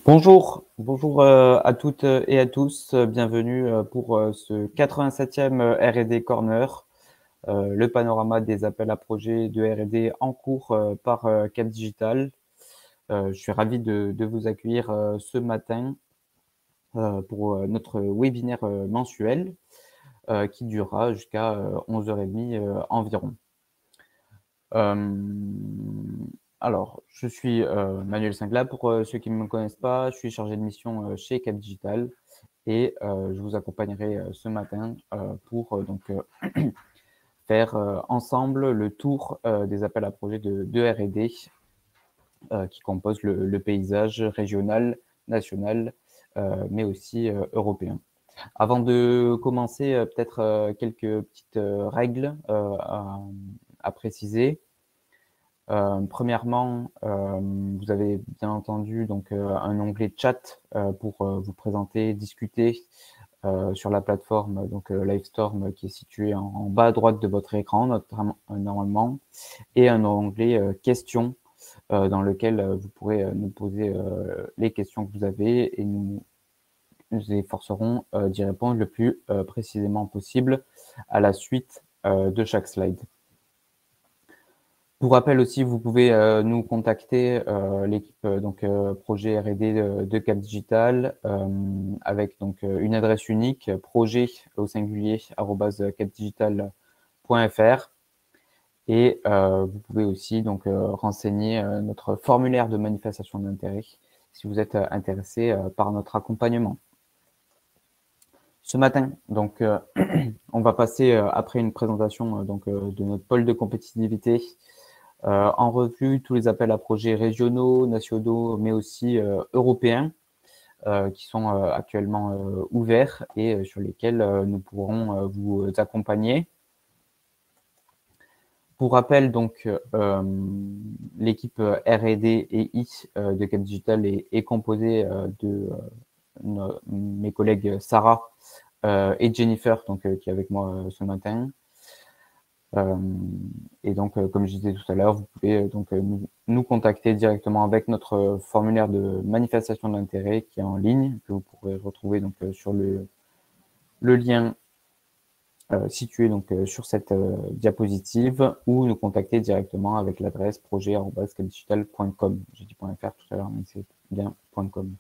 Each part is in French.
Bonjour à toutes et à tous. Bienvenue pour ce 87e R&D Corner, le panorama des appels à projets de R&D en cours par Cap Digital. Je suis ravi de vous accueillir ce matin pour notre webinaire mensuel qui durera jusqu'à 11h30 environ. Alors, je suis Manuel Singla. Pour ceux qui ne me connaissent pas, je suis chargé de mission chez Cap Digital et je vous accompagnerai ce matin pour faire ensemble le tour des appels à projets de R&D qui composent le paysage régional, national, mais aussi européen. Avant de commencer, peut-être quelques petites règles à préciser. Premièrement, vous avez bien entendu donc un onglet chat pour vous présenter, discuter sur la plateforme donc Livestorm qui est située en bas à droite de votre écran normalement, et un onglet questions dans lequel vous pourrez nous poser les questions que vous avez et nous efforcerons d'y répondre le plus précisément possible à la suite de chaque slide. Pour rappel aussi, vous pouvez nous contacter, l'équipe projet R&D de Cap Digital, avec donc une adresse unique, projet au singulier @capdigital.fr, et vous pouvez aussi donc renseigner notre formulaire de manifestation d'intérêt si vous êtes intéressé par notre accompagnement. Ce matin, donc, on va passer après une présentation de notre pôle de compétitivité en revue tous les appels à projets régionaux, nationaux, mais aussi européens qui sont actuellement ouverts et sur lesquels nous pourrons vous accompagner. Pour rappel, donc, l'équipe R&D et I de Cap Digital est composée de mes collègues Sarah et Jennifer, donc, qui est avec moi ce matin. Et donc, comme je disais tout à l'heure, vous pouvez donc nous contacter directement avec notre formulaire de manifestation d'intérêt qui est en ligne, que vous pourrez retrouver donc sur le lien situé donc sur cette diapositive, ou nous contacter directement avec l'adresse projet@capdigital.com. J'ai dit .fr tout à l'heure, mais c'est bien .com.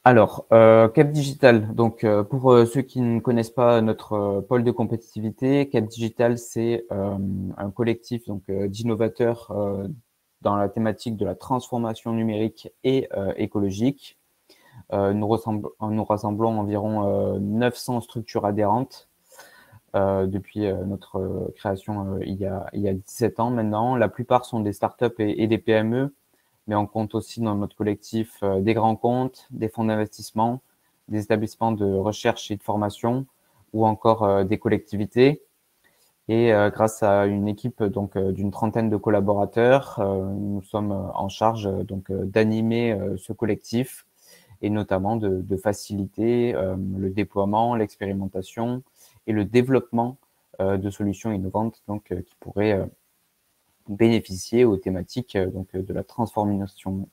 Alors, Cap Digital, donc pour ceux qui ne connaissent pas notre pôle de compétitivité, Cap Digital, c'est un collectif donc d'innovateurs dans la thématique de la transformation numérique et écologique. Nous rassemblons environ 900 structures adhérentes depuis notre création il y a 17 ans maintenant. La plupart sont des startups et des PME, mais on compte aussi dans notre collectif des grands comptes, des fonds d'investissement, des établissements de recherche et de formation, ou encore des collectivités. Et grâce à une équipe donc d'une trentaine de collaborateurs, nous sommes en charge donc d'animer ce collectif et notamment de faciliter le déploiement, l'expérimentation et le développement de solutions innovantes donc qui pourraient bénéficier aux thématiques donc de la transformation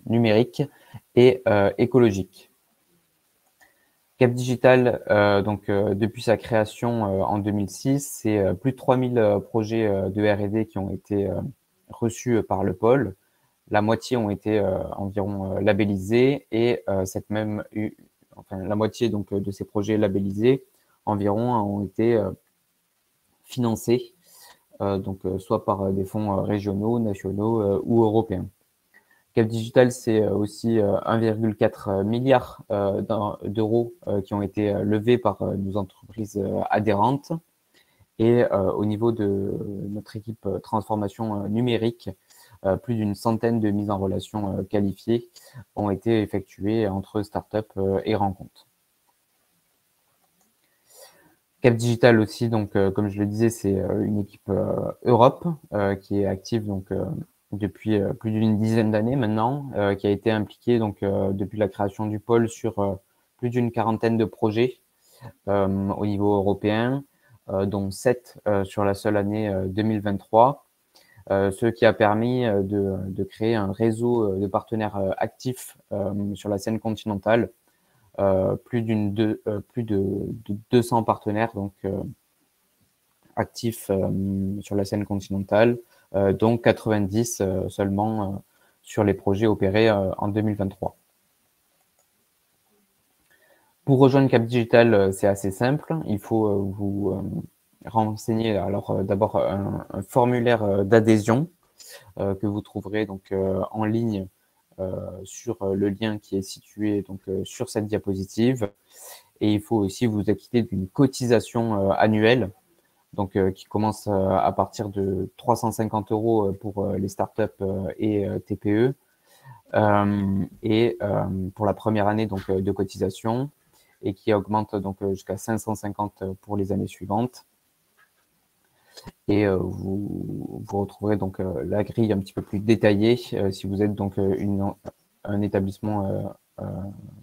numérique et écologique. Cap Digital, depuis sa création en 2006, c'est plus de 3000 projets de R&D qui ont été reçus par le pôle. La moitié ont été environ labellisés, et la moitié donc de ces projets labellisés environ ont été financés soit par des fonds régionaux, nationaux ou européens. Cap Digital, c'est aussi 1,4 milliard d'euros qui ont été levés par nos entreprises adhérentes. Et au niveau de notre équipe transformation numérique, plus d'une centaine de mises en relation qualifiées ont été effectuées entre startups et rencontres. Cap Digital aussi, donc comme je le disais, c'est une équipe Europe qui est active donc depuis plus d'une dizaine d'années maintenant, qui a été impliquée donc depuis la création du pôle sur plus d'une quarantaine de projets au niveau européen, dont 7 sur la seule année 2023. ce qui a permis de créer un réseau de partenaires actifs sur la scène continentale, plus de 200 partenaires donc actifs sur la scène continentale, dont 90 seulement sur les projets opérés en 2023. Pour rejoindre Cap Digital, c'est assez simple. Il faut vous renseigner alors d'abord un formulaire d'adhésion que vous trouverez donc en ligne sur le lien qui est situé donc sur cette diapositive. Et il faut aussi vous acquitter d'une cotisation annuelle, donc qui commence à partir de 350 € pour les startups et TPE, et pour la première année donc de cotisation, et qui augmente donc jusqu'à 550 pour les années suivantes. Et vous retrouverez donc la grille un petit peu plus détaillée si vous êtes donc un établissement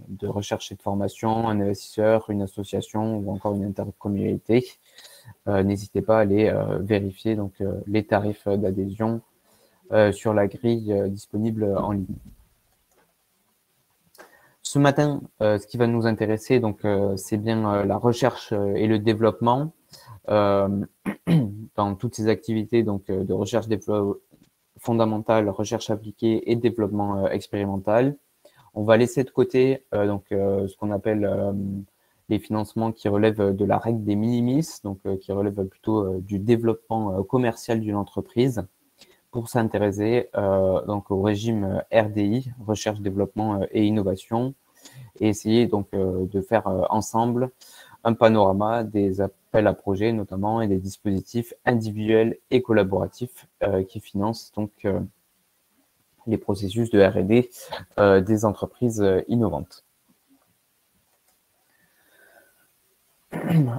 de recherche et de formation, un investisseur, une association ou encore une intercommunalité. N'hésitez pas à aller vérifier donc les tarifs d'adhésion sur la grille disponible en ligne. Ce matin, ce qui va nous intéresser, donc, c'est bien la recherche et le développement dans toutes ces activités donc, de recherche fondamentale, recherche appliquée et développement expérimental. On va laisser de côté ce qu'on appelle les financements qui relèvent de la règle des minimis, donc qui relèvent plutôt du développement commercial d'une entreprise, pour s'intéresser donc au régime RDI, recherche, développement et innovation, et essayer donc de faire ensemble un panorama des appels à projets notamment et des dispositifs individuels et collaboratifs qui financent donc les processus de R&D des entreprises innovantes.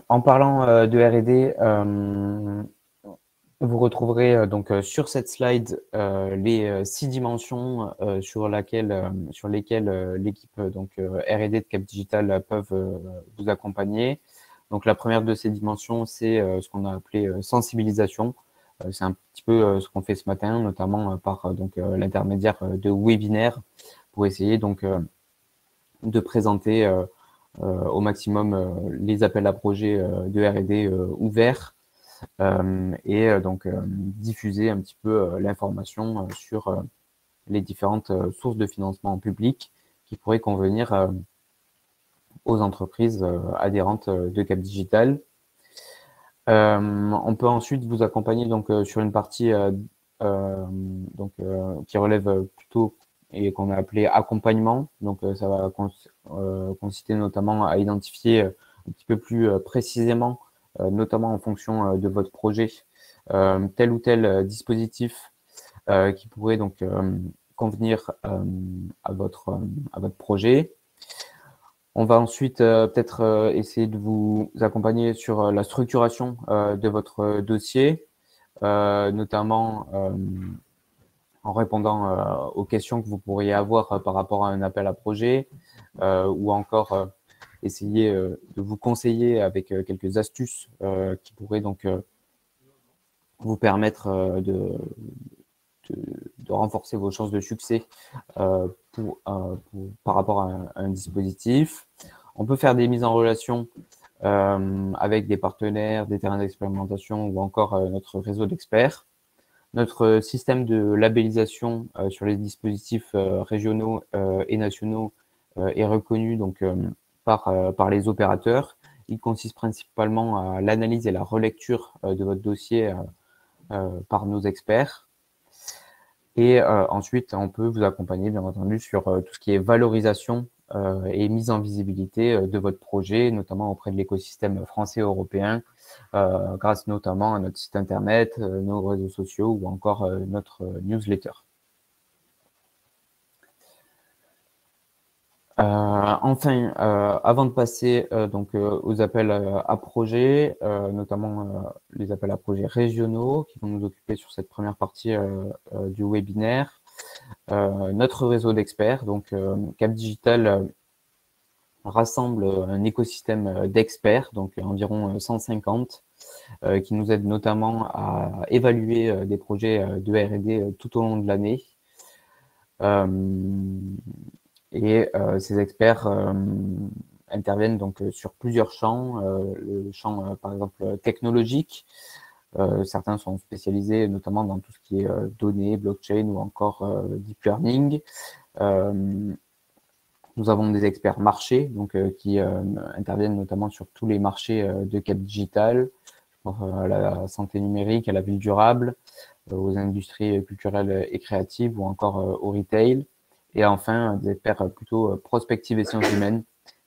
En parlant de R&D, vous retrouverez donc sur cette slide les 6 dimensions sur lesquelles l'équipe donc R&D de Cap Digital peuvent vous accompagner. Donc la première de ces dimensions, c'est ce qu'on a appelé sensibilisation. C'est un petit peu ce qu'on fait ce matin, notamment par donc l'intermédiaire de webinaires, pour essayer donc de présenter au maximum les appels à projets de R&D ouverts, et donc diffuser un petit peu l'information sur les différentes sources de financement en public qui pourraient convenir aux entreprises adhérentes de Cap Digital. On peut ensuite vous accompagner donc sur une partie qui relève plutôt et qu'on a appelé accompagnement. Donc ça va consister notamment à identifier un petit peu plus précisément, notamment en fonction de votre projet, tel ou tel dispositif qui pourrait donc convenir à votre projet. On va ensuite peut-être essayer de vous accompagner sur la structuration de votre dossier, notamment en répondant aux questions que vous pourriez avoir par rapport à un appel à projet, ou encore essayer de vous conseiller avec quelques astuces qui pourraient donc vous permettre de renforcer vos chances de succès par rapport à un dispositif. On peut faire des mises en relation avec des partenaires, des terrains d'expérimentation ou encore notre réseau d'experts. Notre système de labellisation sur les dispositifs régionaux et nationaux est reconnu donc par les opérateurs. Il consiste principalement à l'analyse et la relecture de votre dossier par nos experts. Et ensuite, on peut vous accompagner, bien entendu, sur tout ce qui est valorisation et mise en visibilité de votre projet, notamment auprès de l'écosystème français et européen, grâce notamment à notre site internet, nos réseaux sociaux ou encore notre newsletter. Enfin, avant de passer donc aux appels à projets, notamment les appels à projets régionaux qui vont nous occuper sur cette première partie du webinaire, notre réseau d'experts, donc Cap Digital rassemble un écosystème d'experts, donc environ 150, qui nous aide notamment à évaluer des projets de R&D tout au long de l'année. Ces experts interviennent donc sur plusieurs champs, le champ par exemple technologique. Certains sont spécialisés notamment dans tout ce qui est données, blockchain ou encore deep learning. Nous avons des experts marchés donc, qui interviennent notamment sur tous les marchés de Cap Digital, à la santé numérique, à la ville durable, aux industries culturelles et créatives ou encore au retail. Et enfin, des experts plutôt prospectives et sciences humaines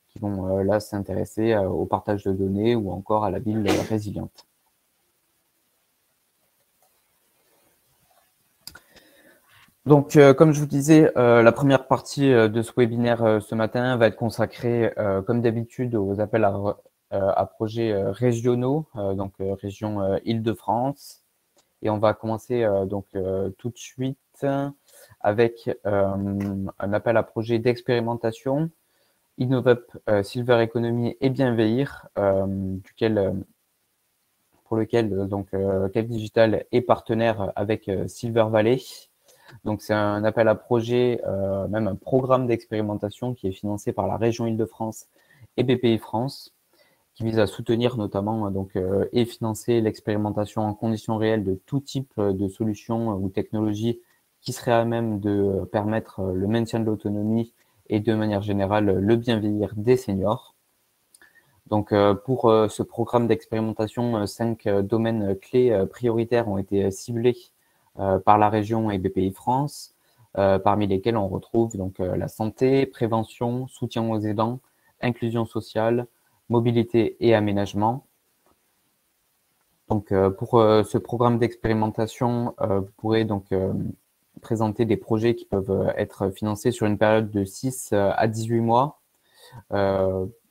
qui vont là s'intéresser au partage de données ou encore à la ville résiliente. Donc, comme je vous disais, la première partie de ce webinaire ce matin va être consacrée, comme d'habitude, aux appels à projets régionaux, donc région Île-de-France. Et on va commencer donc tout de suite avec un appel à projet d'expérimentation InnovUp, Silver Economy et Bienveillir, pour lequel donc Cap Digital est partenaire avec Silver Valley. Donc c'est un appel à projet, même un programme d'expérimentation qui est financé par la région Île-de-France et BPI France, qui vise à soutenir notamment donc, et financer l'expérimentation en conditions réelles de tout type de solutions ou technologies qui seraient à même de permettre le maintien de l'autonomie et de manière générale le bien vieillir des seniors. Donc pour ce programme d'expérimentation, 5 domaines clés prioritaires ont été ciblés par la région et BPI France, parmi lesquels on retrouve donc la santé, prévention, soutien aux aidants, inclusion sociale, mobilité et aménagement. Donc pour ce programme d'expérimentation, vous pourrez donc présenter des projets qui peuvent être financés sur une période de 6 à 18 mois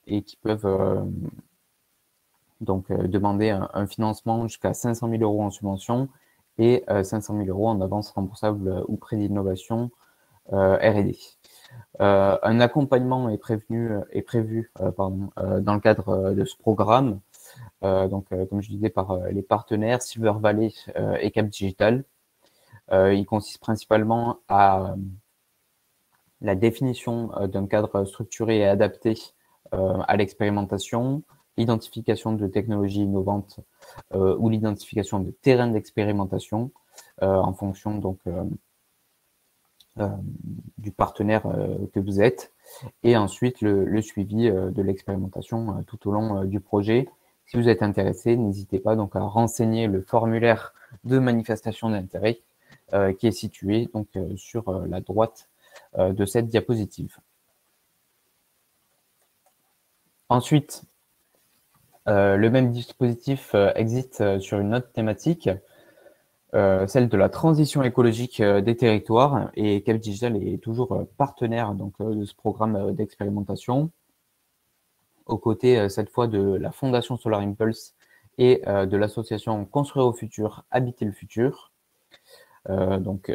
et qui peuvent donc demander un financement jusqu'à 500 000 € en subvention et 500 000 € en avance remboursable ou prêt d'innovation R&D. Un accompagnement est prévu dans le cadre de ce programme, donc comme je disais par les partenaires Silver Valley et Cap Digital. Il consiste principalement à la définition d'un cadre structuré et adapté à l'expérimentation, l'identification de technologies innovantes ou l'identification de terrains d'expérimentation en fonction donc du partenaire que vous êtes, et ensuite le suivi de l'expérimentation tout au long du projet. Si vous êtes intéressé, n'hésitez pas donc à renseigner le formulaire de manifestation d'intérêt qui est situé donc sur la droite de cette diapositive. Ensuite, le même dispositif existe sur une autre thématique, celle de la transition écologique des territoires, et Cap Digital est toujours partenaire donc, de ce programme d'expérimentation, aux côtés cette fois de la Fondation Solar Impulse et de l'association Construire au futur, habiter le futur. Donc,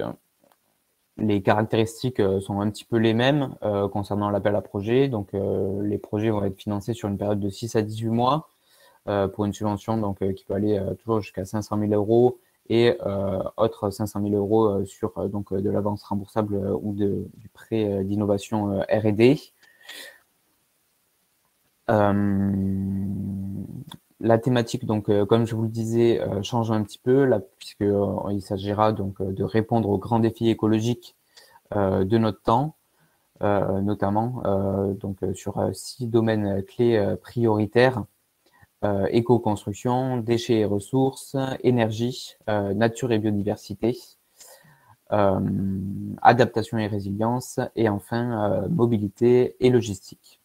les caractéristiques sont un petit peu les mêmes concernant l'appel à projet. Donc, les projets vont être financés sur une période de 6 à 18 mois pour une subvention donc, qui peut aller toujours jusqu'à 500 000 € et autres 500 000 € sur donc, de l'avance remboursable ou du prêt d'innovation R&D. La thématique, donc, comme je vous le disais, change un petit peu, là, puisqu'il s'agira donc de répondre aux grands défis écologiques de notre temps, notamment donc, sur 6 domaines clés prioritaires: éco-construction, déchets et ressources, énergie, nature et biodiversité, adaptation et résilience, et enfin mobilité et logistique.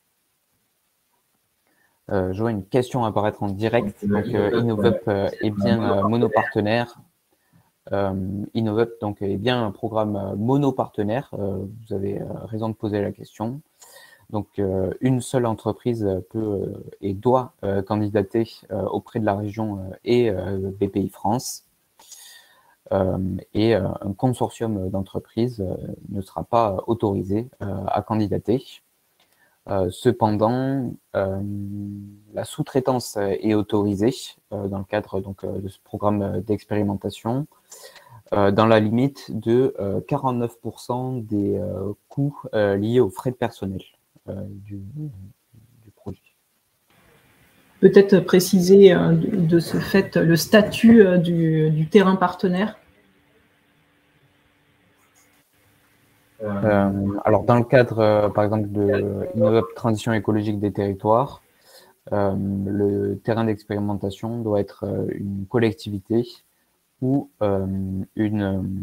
Je vois une question apparaître en direct. Donc, InnovUp est bien monopartenaire. InnovUp donc, est bien un programme monopartenaire. Vous avez raison de poser la question. Donc, une seule entreprise peut et doit candidater auprès de la région et BPI France. Et un consortium d'entreprises ne sera pas autorisé à candidater. Cependant, la sous-traitance est autorisée dans le cadre donc, de ce programme d'expérimentation dans la limite de 49% des coûts liés aux frais de personnel du projet. Peut-être préciser de ce fait le statut du terrain partenaire. Alors, dans le cadre, par exemple, de Innov'Up Transition écologique des territoires, le terrain d'expérimentation doit être une collectivité ou une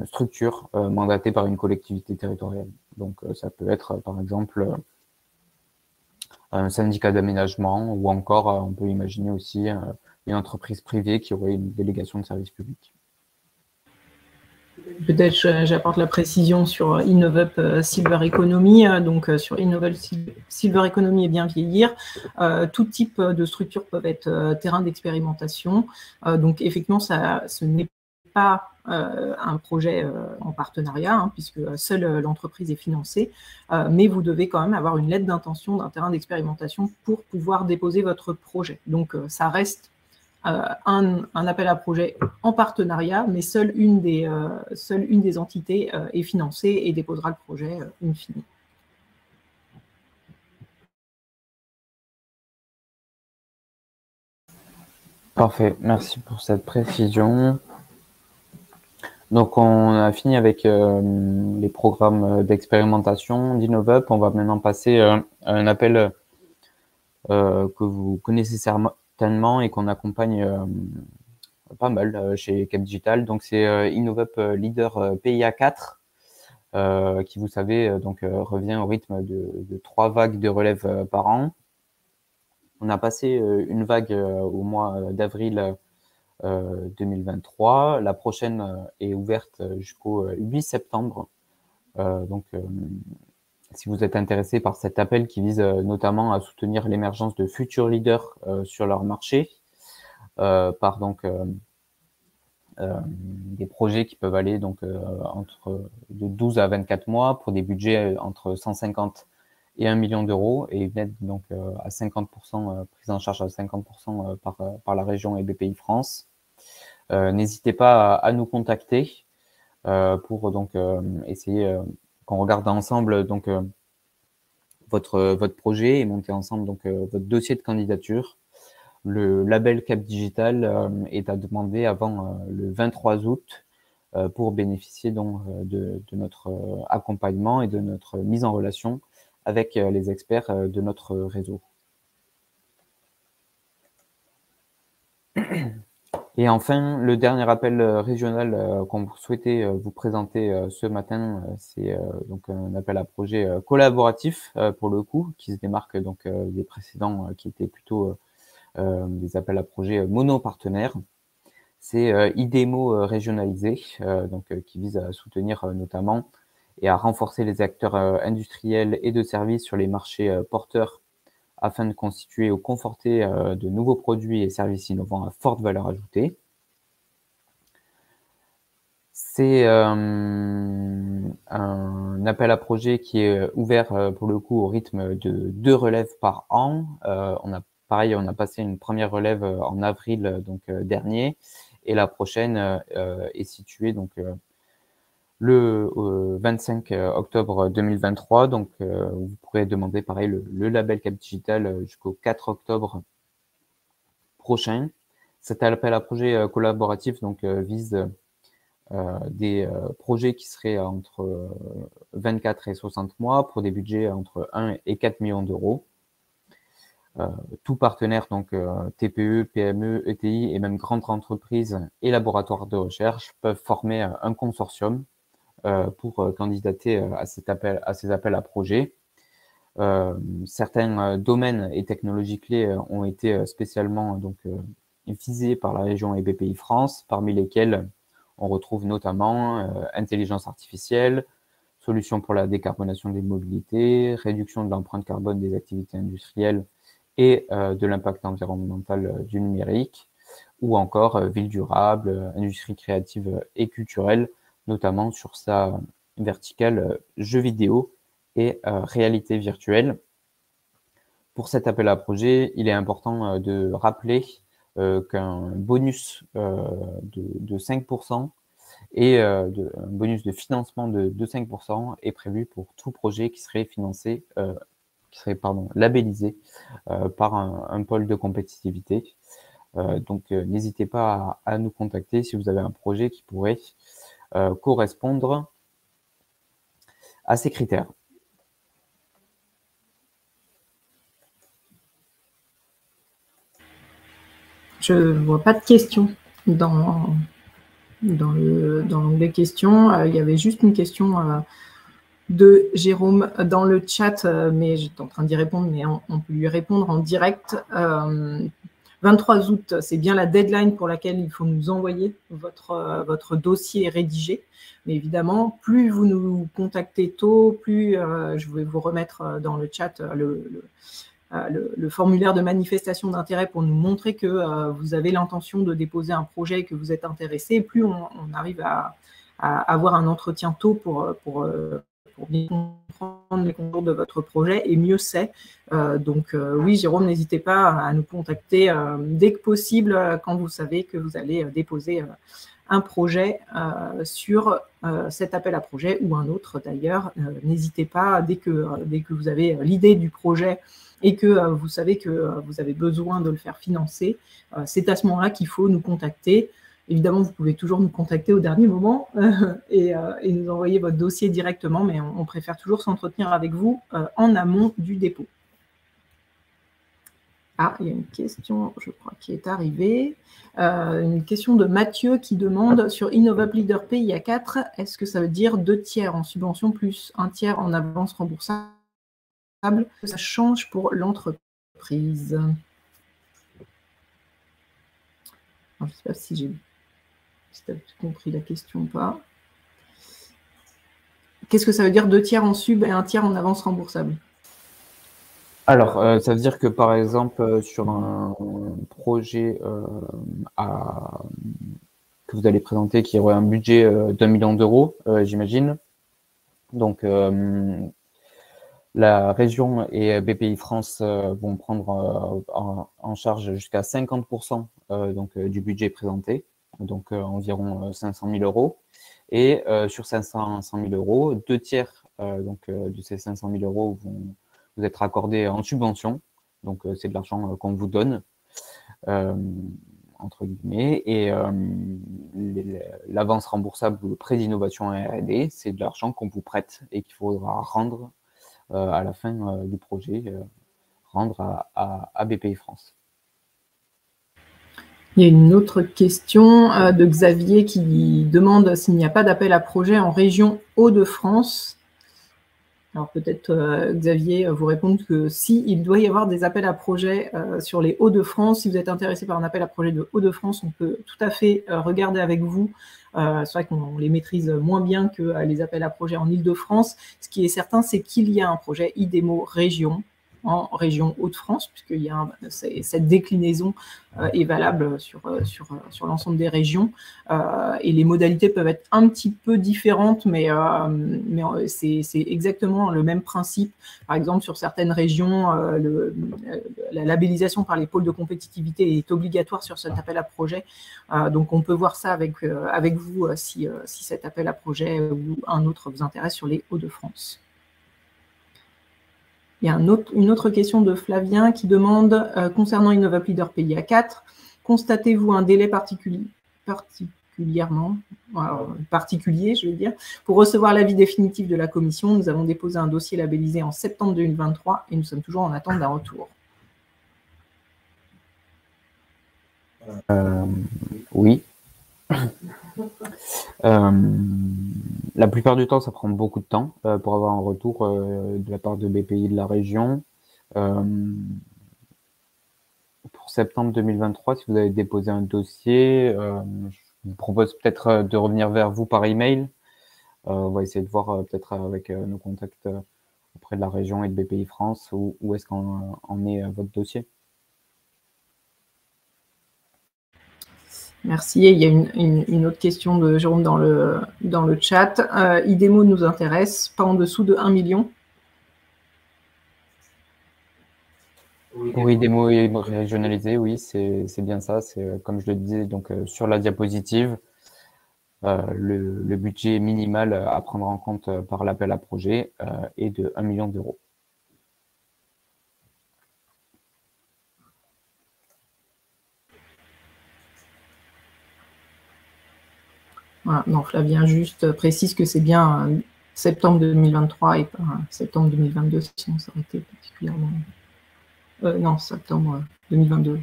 structure mandatée par une collectivité territoriale. Donc, ça peut être, par exemple, un syndicat d'aménagement ou encore, on peut imaginer aussi une entreprise privée qui aurait une délégation de service public. Peut-être j'apporte la précision sur Innov'Up Silver Economy. Donc, sur Innov'Up Silver Economy et bien vieillir, tout type de structures peuvent être terrain d'expérimentation. Donc, effectivement, ce n'est pas un projet en partenariat, hein, puisque seule l'entreprise est financée, mais vous devez quand même avoir une lettre d'intention d'un terrain d'expérimentation pour pouvoir déposer votre projet. Donc, ça reste un appel à projet en partenariat, mais seule une des entités est financée et déposera le projet in fine. Parfait, merci pour cette précision. Donc, on a fini avec les programmes d'expérimentation d'Innov'Up. On va maintenant passer à un appel que vous connaissez certainement et qu'on accompagne pas mal chez Cap Digital. Donc, c'est Innov'Up Leader PIA 4 qui, vous savez, donc revient au rythme de 3 vagues de relève par an. On a passé une vague au mois d'avril 2023. La prochaine est ouverte jusqu'au 8 septembre. Donc, si vous êtes intéressé par cet appel qui vise notamment à soutenir l'émergence de futurs leaders sur leur marché, par donc des projets qui peuvent aller donc entre de 12 à 24 mois pour des budgets entre 150 et 1 million d'euros et une aide donc à 50% prise en charge à 50% par la région et BPI France. N'hésitez pas à nous contacter pour donc essayer qu'on regarde ensemble donc votre projet et monter ensemble donc votre dossier de candidature. Le label Cap Digital est à demander avant le 23 août pour bénéficier donc de notre accompagnement et de notre mise en relation avec les experts de notre réseau. Et enfin, le dernier appel régional qu'on souhaitait vous présenter ce matin, c'est donc un appel à projet collaboratif pour le coup, qui se démarque donc des précédents qui étaient plutôt des appels à projets mono-partenaires. C'est IDEMO régionalisé, donc qui vise à soutenir notamment et à renforcer les acteurs industriels et de services sur les marchés porteurs afin de constituer ou conforter de nouveaux produits et services innovants à forte valeur ajoutée. C'est un appel à projet qui est ouvert pour le coup au rythme de 2 relèves par an. On a passé une première relève en avril dernier et la prochaine est située donc le 25 octobre 2023. Donc, vous pourrez demander pareil le label Cap Digital jusqu'au 4 octobre prochain. Cet appel à projet collaboratif donc vise des projets qui seraient entre 24 et 60 mois pour des budgets entre 1 et 4 millions d'euros. Tout partenaire, donc TPE, PME, ETI et même grandes entreprises et laboratoires de recherche peuvent former un consortium pour candidater à ces appels à projets. Certains domaines et technologies clés ont été spécialement donc visés par la région et BPI France, parmi lesquels on retrouve notamment intelligence artificielle, solutions pour la décarbonation des mobilités, réduction de l'empreinte carbone des activités industrielles et de l'impact environnemental du numérique, ou encore ville durable, industrie créative et culturelle, notamment sur sa verticale jeux vidéo et réalité virtuelle. Pour cet appel à projet, il est important de rappeler qu'un bonus de 5% et un bonus de financement de 5% est prévu pour tout projet qui serait financé, labellisé par un pôle de compétitivité. Donc, n'hésitez pas à nous contacter si vous avez un projet qui pourrait correspondre à ces critères. Je ne vois pas de questions dans l'onglet questions. Il y avait juste une question de Jérôme dans le chat, mais j'étais en train d'y répondre, mais on peut lui répondre en direct. 23 août, c'est bien la deadline pour laquelle il faut nous envoyer votre dossier rédigé. Mais évidemment, plus vous nous contactez tôt, plus je vais vous remettre dans le chat le formulaire de manifestation d'intérêt pour nous montrer que vous avez l'intention de déposer un projet et que vous êtes intéressé. Plus on arrive à avoir un entretien tôt pour bien comprendre les contours de votre projet, et mieux c'est. Donc oui, Jérôme, n'hésitez pas à nous contacter dès que possible quand vous savez que vous allez déposer un projet sur cet appel à projet ou un autre d'ailleurs. N'hésitez pas, dès que vous avez l'idée du projet et que vous savez que vous avez besoin de le faire financer, c'est à ce moment-là qu'il faut nous contacter. Évidemment, vous pouvez toujours nous contacter au dernier moment et nous envoyer votre dossier directement, mais on préfère toujours s'entretenir avec vous en amont du dépôt. Ah, il y a une question, je crois, qui est arrivée. Une question de Mathieu qui demande sur InnovUp Leader PIA 4, est-ce que ça veut dire 2 tiers en subvention plus 1 tiers en avance remboursable? Ça change pour l'entreprise. Je ne sais pas si tu as compris la question ou pas. Qu'est-ce que ça veut dire 2 tiers en sub et 1 tiers en avance remboursable? Alors, ça veut dire que, par exemple, sur un projet que vous allez présenter qui aurait un budget d'1 million d'euros, j'imagine. Donc, la région et BPI France vont prendre en charge jusqu'à 50% du budget présenté, donc environ 500 000 euros. Et sur 500 000 euros, 2 tiers de ces 500 000 euros vont vous être accordés en subvention. Donc, c'est de l'argent qu'on vous donne, entre guillemets. Et l'avance remboursable ou le prêt d'innovation R&D, c'est de l'argent qu'on vous prête et qu'il faudra rendre à la fin du projet, rendre à BPI France. Il y a une autre question de Xavier qui demande s'il n'y a pas d'appel à projet en région Hauts-de-France. Alors peut-être Xavier vous répondre que si, il doit y avoir des appels à projet sur les Hauts-de-France. Si vous êtes intéressé par un appel à projet de Hauts-de-France, on peut tout à fait regarder avec vous. C'est vrai qu'on les maîtrise moins bien que les appels à projet en Île-de-France. Ce qui est certain, c'est qu'il y a un projet IDEMO région en région Hauts-de-France, puisqu'il y a cette déclinaison est valable sur l'ensemble des régions. Et les modalités peuvent être un petit peu différentes, mais c'est exactement le même principe. Par exemple, sur certaines régions, la labellisation par les pôles de compétitivité est obligatoire sur cet appel à projet. Donc, on peut voir ça avec vous si cet appel à projet ou un autre vous intéresse sur les Hauts-de-France. Il y a une autre question de Flavien qui demande, concernant InnovUp Leader PIA 4, constatez-vous un délai particulier, je veux dire, pour recevoir l'avis définitif de la commission? Nous avons déposé un dossier labellisé en septembre 2023 et nous sommes toujours en attente d'un retour. Oui. La plupart du temps, ça prend beaucoup de temps pour avoir un retour de la part de BPI de la région. Pour septembre 2023, si vous avez déposé un dossier, je vous propose peut-être de revenir vers vous par email. On va essayer de voir peut-être avec nos contacts auprès de la région et de BPI France où est-ce qu'en est votre dossier. Merci. Et il y a une autre question de Jérôme dans le chat. IDEMO nous intéresse, pas en dessous de 1 million. Pour IDEMO et régionaliser, oui, c'est bien ça. C'est comme je le disais donc sur la diapositive, le budget minimal à prendre en compte par l'appel à projet est de 1 million d'euros. Voilà, non, Flavien juste précise que c'est bien septembre 2023 et pas septembre 2022, sinon ça aurait été particulièrement... non, septembre 2022.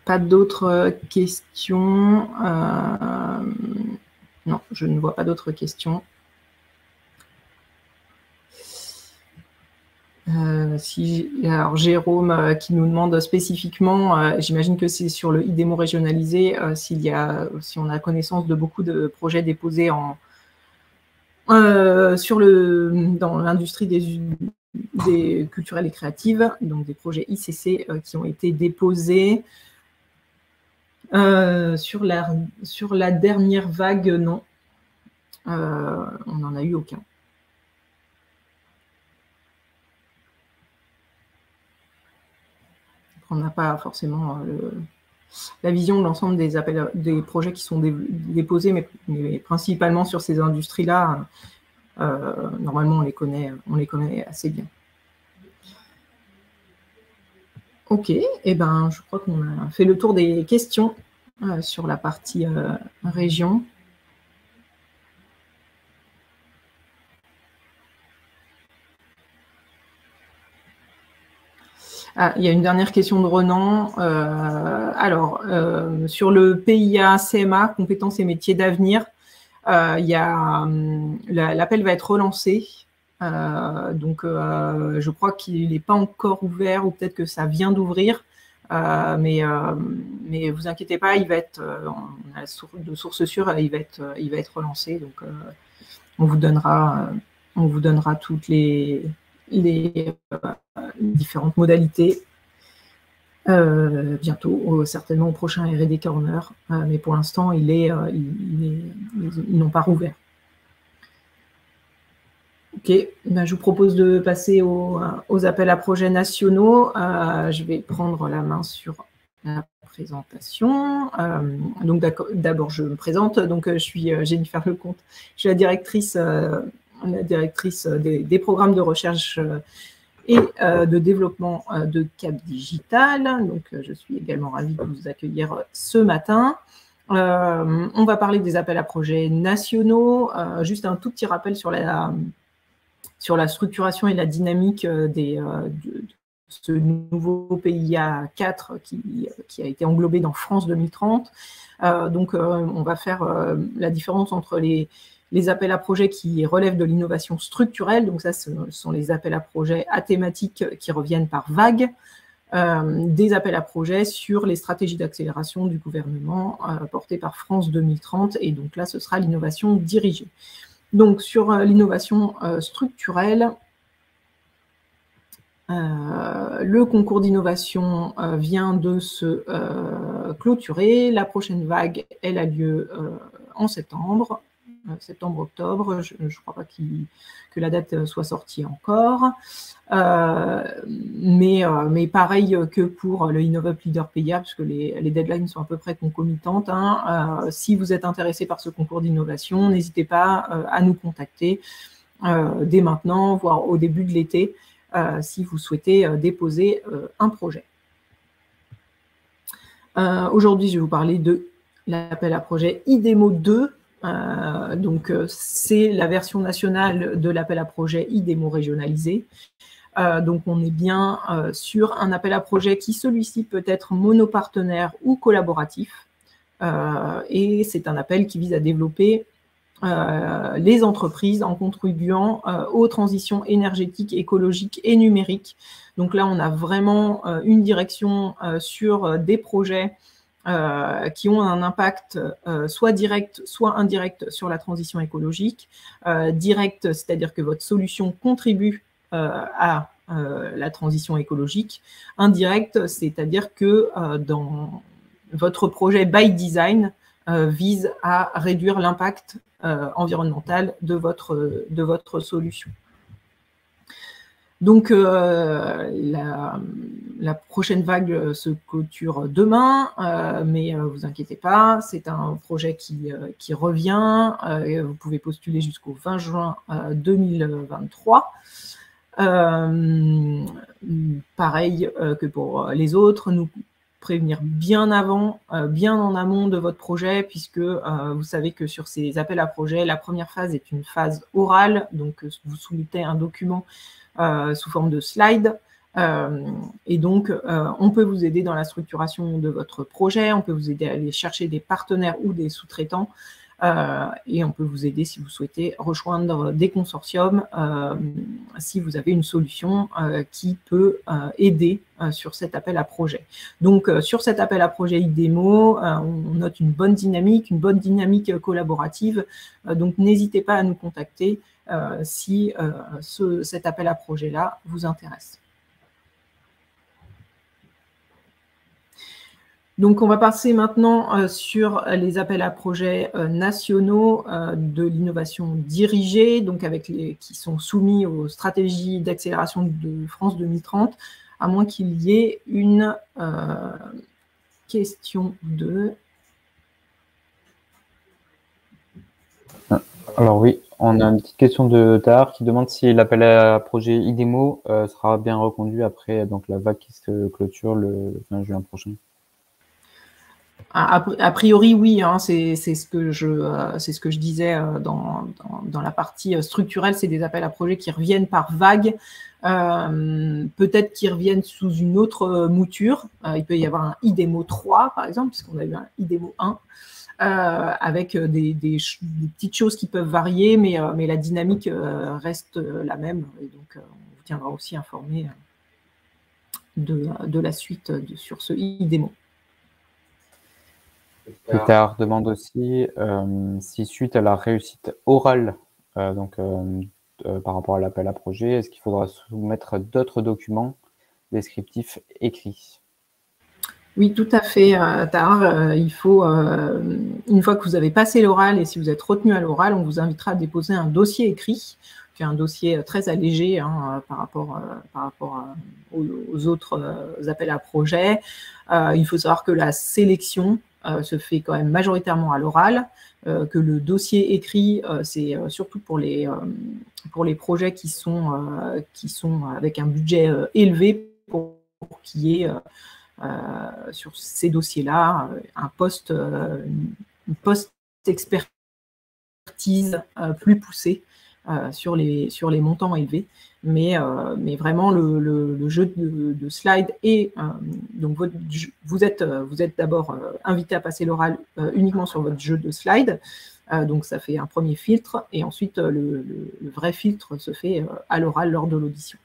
Pas d'autres questions. Non, je ne vois pas d'autres questions. Alors Jérôme qui nous demande spécifiquement, j'imagine que c'est sur le IDEMO régionalisé, si on a connaissance de beaucoup de projets déposés dans l'industrie des culturelles et créatives, donc des projets ICC qui ont été déposés. Sur la dernière vague, non. On n'en a eu aucun. On n'a pas forcément la vision de l'ensemble des projets qui sont déposés, mais principalement sur ces industries-là. Normalement, on les connaît assez bien. Ok, et ben, je crois qu'on a fait le tour des questions sur la partie région. Ah, il y a une dernière question de Renan. Sur le PIA CMA, compétences et métiers d'avenir, l'appel va être relancé. Je crois qu'il n'est pas encore ouvert, ou peut-être que ça vient d'ouvrir. Mais vous inquiétez pas, il va être de source sûre, il va être relancé. Donc, on vous donnera toutes les différentes modalités bientôt, certainement au prochain R&D Corner, mais pour l'instant, ils n'ont pas rouvert. Ok, ben, je vous propose de passer aux appels à projets nationaux. Je vais prendre la main sur la présentation. Donc d'abord, je me présente. Donc, je suis Jennifer Lecomte. Je suis la directrice des programmes de recherche et de développement de Cap Digital. Donc, je suis également ravie de vous accueillir ce matin. On va parler des appels à projets nationaux. Juste un tout petit rappel sur la structuration et la dynamique de ce nouveau PIA 4 qui a été englobé dans France 2030. On va faire la différence entre les appels à projets qui relèvent de l'innovation structurelle. Donc ça, ce sont les appels à projets à thématique qui reviennent par vague. Des appels à projets sur les stratégies d'accélération du gouvernement portées par France 2030. Et donc là, ce sera l'innovation dirigée. Donc, sur l'innovation structurelle, le concours d'innovation vient de se clôturer. La prochaine vague, elle a lieu en septembre, septembre-octobre. Je ne crois pas que la date soit sortie encore. Mais pareil que pour le InnovUp Leader PIA, puisque les deadlines sont à peu près concomitantes. Si vous êtes intéressé par ce concours d'innovation, n'hésitez pas à nous contacter dès maintenant, voire au début de l'été, si vous souhaitez déposer un projet. Aujourd'hui, je vais vous parler de l'appel à projet IDEMO 2. C'est la version nationale de l'appel à projet IDEMO régionalisé. Donc, on est bien sur un appel à projet qui, celui-ci, peut être monopartenaire ou collaboratif. Et c'est un appel qui vise à développer les entreprises en contribuant aux transitions énergétiques, écologiques et numériques. Donc là, on a vraiment une direction sur des projets qui ont un impact soit direct, soit indirect sur la transition écologique. Direct, c'est-à-dire que votre solution contribue à la transition écologique. Indirect, c'est-à-dire que dans votre projet by design vise à réduire l'impact environnemental de votre solution. Donc, la prochaine vague se clôture demain, mais vous inquiétez pas, c'est un projet qui revient. Vous pouvez postuler jusqu'au 20 juin 2023. Pareil que pour les autres, nous prévenir bien avant, bien en amont de votre projet, puisque vous savez que sur ces appels à projets, la première phase est une phase orale, donc vous soumettez un document sous forme de slide. Et donc, on peut vous aider dans la structuration de votre projet, on peut vous aider à aller chercher des partenaires ou des sous-traitants, et on peut vous aider si vous souhaitez rejoindre des consortiums, si vous avez une solution qui peut aider sur cet appel à projet. Donc, sur cet appel à projet IDEMO, on note une bonne dynamique collaborative, donc n'hésitez pas à nous contacter si cet appel à projet-là vous intéresse. Donc, on va passer maintenant sur les appels à projets nationaux de l'innovation dirigée, donc qui sont soumis aux stratégies d'accélération de France 2030, à moins qu'il y ait une question de... Alors oui, on a une petite question de Tahar qui demande si l'appel à projet IDEMO sera bien reconduit après donc, la vague qui se clôture le 20 juin prochain. A priori, oui, hein, c'est ce que je disais dans la partie structurelle, c'est des appels à projets qui reviennent par vague, peut-être qu'ils reviennent sous une autre mouture. Il peut y avoir un IDEMO 3, par exemple, puisqu'on a eu un IDEMO 1, avec des petites choses qui peuvent varier, mais la dynamique reste la même. Et donc, on vous tiendra aussi informé de la suite sur ce IDEMO. Petar demande aussi si suite à la réussite orale par rapport à l'appel à projet, est-ce qu'il faudra soumettre d'autres documents descriptifs écrits? Oui, tout à fait, Tahar. Il faut, une fois que vous avez passé l'oral et si vous êtes retenu à l'oral, on vous invitera à déposer un dossier écrit, qui est un dossier très allégé hein, par rapport aux autres appels à projet. Il faut savoir que la sélection se fait quand même majoritairement à l'oral, que le dossier écrit, c'est surtout pour les projets qui sont avec un budget élevé pour qu'il y ait sur ces dossiers-là une post-expertise plus poussée sur les montants élevés. Mais vraiment, le jeu de slide et donc vous êtes d'abord invité à passer l'oral uniquement sur votre jeu de slide. Donc, ça fait un premier filtre. Et ensuite, le vrai filtre se fait à l'oral lors de l'audition.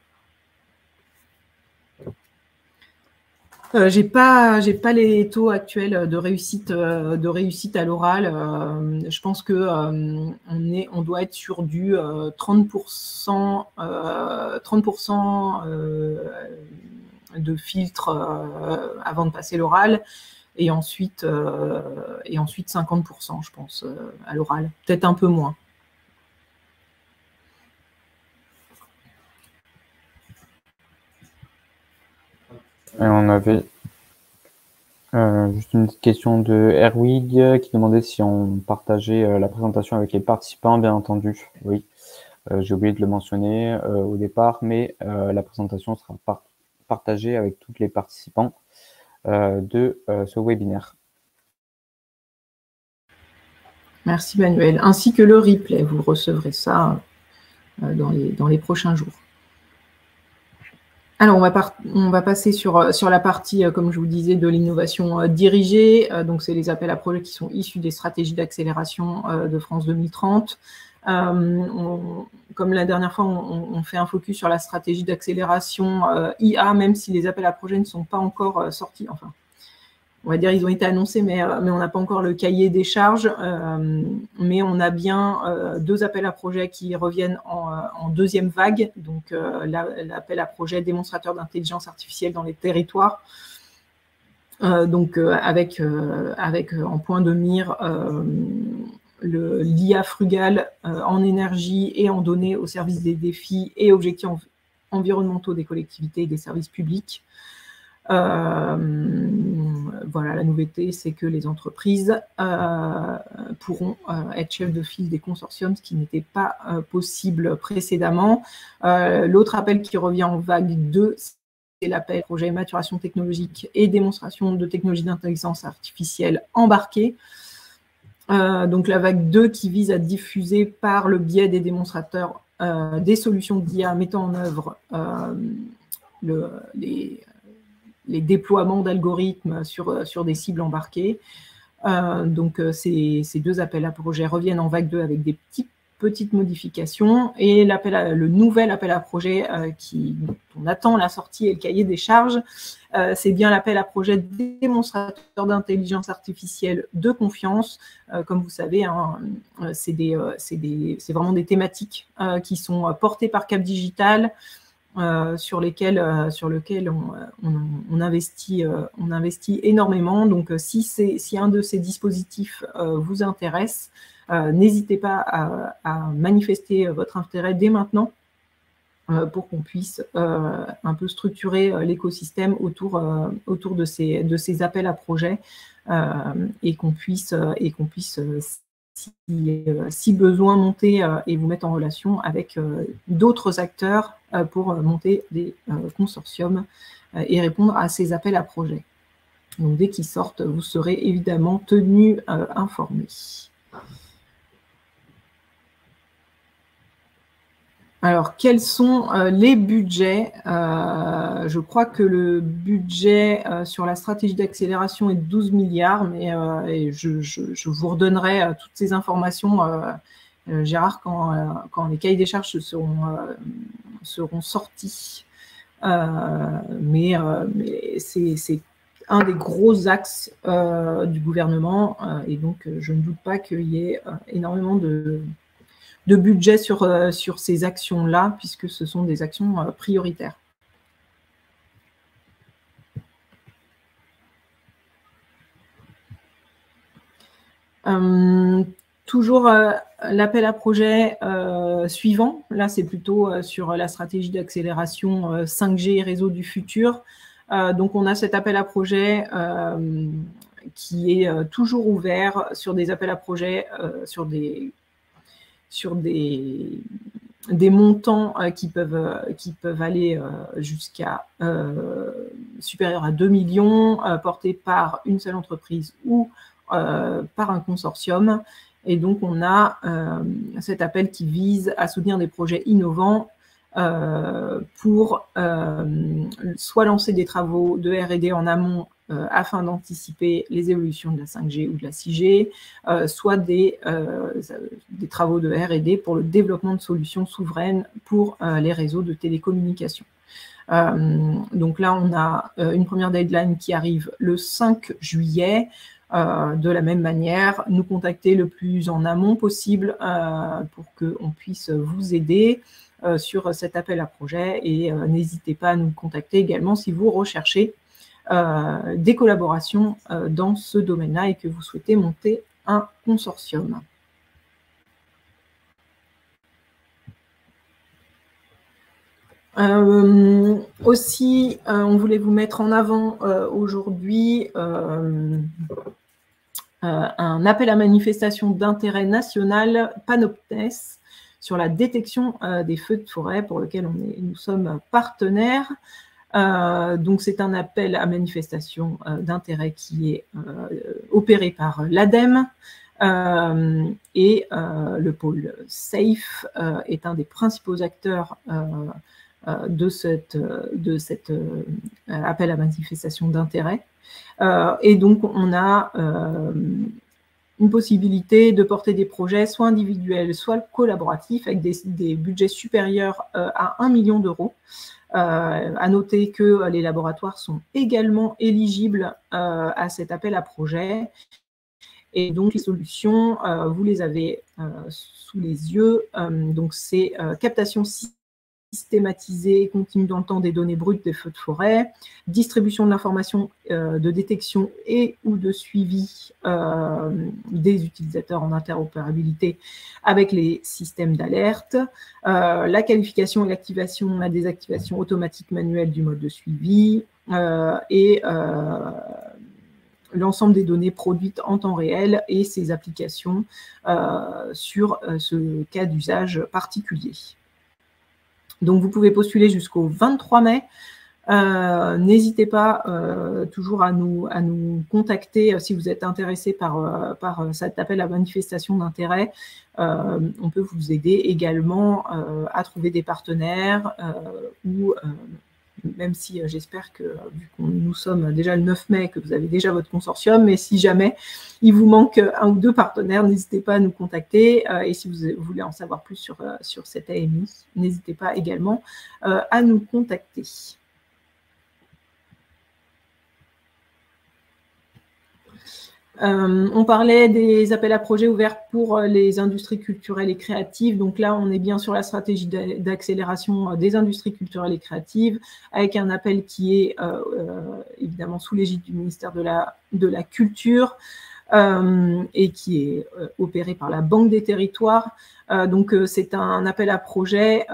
J'ai pas les taux actuels de réussite à l'oral. Je pense que on doit être sur du 30% de filtre avant de passer l'oral, et ensuite 50%, je pense, à l'oral, peut-être un peu moins. Et on avait juste une petite question de Erwig qui demandait si on partageait la présentation avec les participants, bien entendu. Oui, j'ai oublié de le mentionner au départ, mais la présentation sera partagée avec tous les participants de ce webinaire. Merci Manuel, ainsi que le replay. Vous recevrez ça dans les prochains jours. Alors, on va passer sur la partie, comme je vous disais, de l'innovation dirigée. Donc, c'est les appels à projets qui sont issus des stratégies d'accélération de France 2030. Comme la dernière fois, on fait un focus sur la stratégie d'accélération IA, même si les appels à projets ne sont pas encore sortis. Enfin, on va dire ils ont été annoncés, mais on n'a pas encore le cahier des charges. Mais on a bien 2 appels à projets qui reviennent en deuxième vague. Donc, l'appel à projet démonstrateur d'intelligence artificielle dans les territoires. Donc, avec en point de mire l'IA frugale en énergie et en données au service des défis et objectifs environnementaux des collectivités et des services publics. Voilà, la nouveauté, c'est que les entreprises pourront être chefs de file des consortiums, ce qui n'était pas possible précédemment. L'autre appel qui revient en vague 2, c'est l'appel projet maturation technologique et démonstration de technologies d'intelligence artificielle embarquée. Donc la vague 2 qui vise à diffuser par le biais des démonstrateurs des solutions d'IA mettant en œuvre les déploiements d'algorithmes sur des cibles embarquées. Donc ces deux appels à projet reviennent en vague 2 avec des petites modifications, et le nouvel appel à projet on attend la sortie et le cahier des charges, c'est bien l'appel à projet démonstrateur d'intelligence artificielle de confiance. Comme vous savez, hein, c'est vraiment des thématiques qui sont portées par Cap Digital, sur lesquelles on investit énormément. Donc si un de ces dispositifs vous intéresse, n'hésitez pas à manifester votre intérêt dès maintenant pour qu'on puisse un peu structurer l'écosystème autour de ces appels à projets, et qu'on puisse si besoin, monter et vous mettre en relation avec d'autres acteurs pour monter des consortiums et répondre à ces appels à projets. Donc dès qu'ils sortent, vous serez évidemment tenus informés. Alors, quels sont les budgets? Je crois que le budget sur la stratégie d'accélération est de 12 milliards, mais je vous redonnerai toutes ces informations, Gérard, quand les cahiers des charges seront sortis. Mais c'est un des gros axes du gouvernement, et donc je ne doute pas qu'il y ait énormément de budget sur ces actions-là, puisque ce sont des actions prioritaires. Toujours l'appel à projet suivant. Là, c'est plutôt sur la stratégie d'accélération 5G réseau du futur. Donc, on a cet appel à projet qui est toujours ouvert sur des appels à projet, sur des montants qui peuvent aller jusqu'à supérieurs à 2 millions, portés par une seule entreprise ou par un consortium. Et donc, on a cet appel qui vise à soutenir des projets innovants pour soit lancer des travaux de R&D en amont afin d'anticiper les évolutions de la 5G ou de la 6G, soit des travaux de R&D pour le développement de solutions souveraines pour les réseaux de télécommunications. Donc là, on a une première deadline qui arrive le 5 juillet. De la même manière, nous contacter le plus en amont possible pour qu'on puisse vous aider sur cet appel à projet, et n'hésitez pas à nous contacter également si vous recherchez des collaborations dans ce domaine-là et que vous souhaitez monter un consortium. Aussi, on voulait vous mettre en avant aujourd'hui un appel à manifestation d'intérêt national Panoptes sur la détection des feux de forêt, pour lequel nous sommes partenaires. Donc c'est un appel à manifestation d'intérêt qui est opéré par l'ADEME, et le pôle SAFE est un des principaux acteurs de cet appel à manifestation d'intérêt. Et donc on a une possibilité de porter des projets soit individuels, soit collaboratifs, avec des budgets supérieurs à 1 million d'euros. À noter que les laboratoires sont également éligibles à cet appel à projet. Et donc, les solutions, vous les avez sous les yeux. Donc, c'est captation systématisée et continue dans le temps des données brutes des feux de forêt, distribution de l'information de détection et ou de suivi des utilisateurs en interopérabilité avec les systèmes d'alerte, la qualification et l'activation, la désactivation automatique manuelle du mode de suivi et l'ensemble des données produites en temps réel et ses applications sur ce cas d'usage particulier. Donc, vous pouvez postuler jusqu'au 23 mai. N'hésitez pas toujours à nous contacter si vous êtes intéressé par cet appel à manifestation d'intérêt. On peut vous aider également à trouver des partenaires ou même si j'espère que, vu que nous sommes déjà le 9 mai, que vous avez déjà votre consortium, mais si jamais il vous manque un ou deux partenaires, n'hésitez pas à nous contacter. Et si vous voulez en savoir plus sur cette AMI, n'hésitez pas également à nous contacter. On parlait des appels à projets ouverts pour les industries culturelles et créatives. Donc là, on est bien sur la stratégie d'accélération des industries culturelles et créatives, avec un appel qui est évidemment sous l'égide du ministère de la Culture et qui est opéré par la Banque des Territoires. Donc c'est un appel à projet,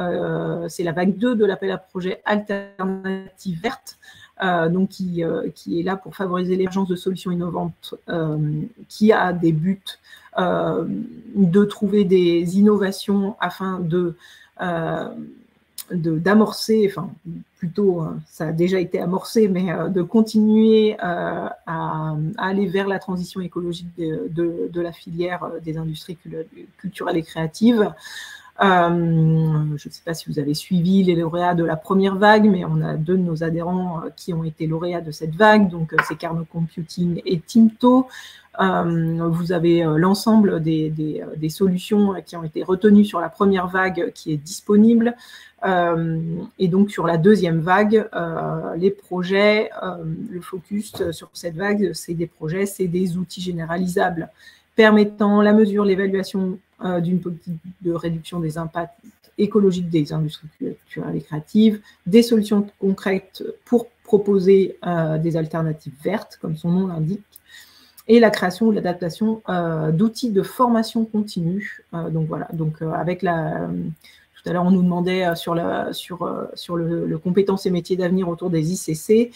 c'est la vague 2 de l'appel à projet Alternative Verte. Donc qui est là pour favoriser l'émergence de solutions innovantes, qui a des buts de trouver des innovations afin d'amorcer, enfin plutôt ça a déjà été amorcé, mais de continuer à aller vers la transition écologique de la filière des industries culturelles et créatives. Je ne sais pas si vous avez suivi les lauréats de la première vague, mais on a deux de nos adhérents qui ont été lauréats de cette vague, donc c'est Carnot Computing et Timto. Vous avez l'ensemble des solutions qui ont été retenues sur la première vague qui est disponible. Et donc sur la deuxième vague, les projets, le focus sur cette vague, c'est des projets, c'est des outils généralisables permettant la mesure, l'évaluation d'une politique de réduction des impacts écologiques des industries culturelles et créatives, des solutions concrètes pour proposer des alternatives vertes, comme son nom l'indique, et la création ou l'adaptation d'outils de formation continue. Donc voilà, donc avec tout à l'heure, on nous demandait sur le compétences et métiers d'avenir autour des ICC.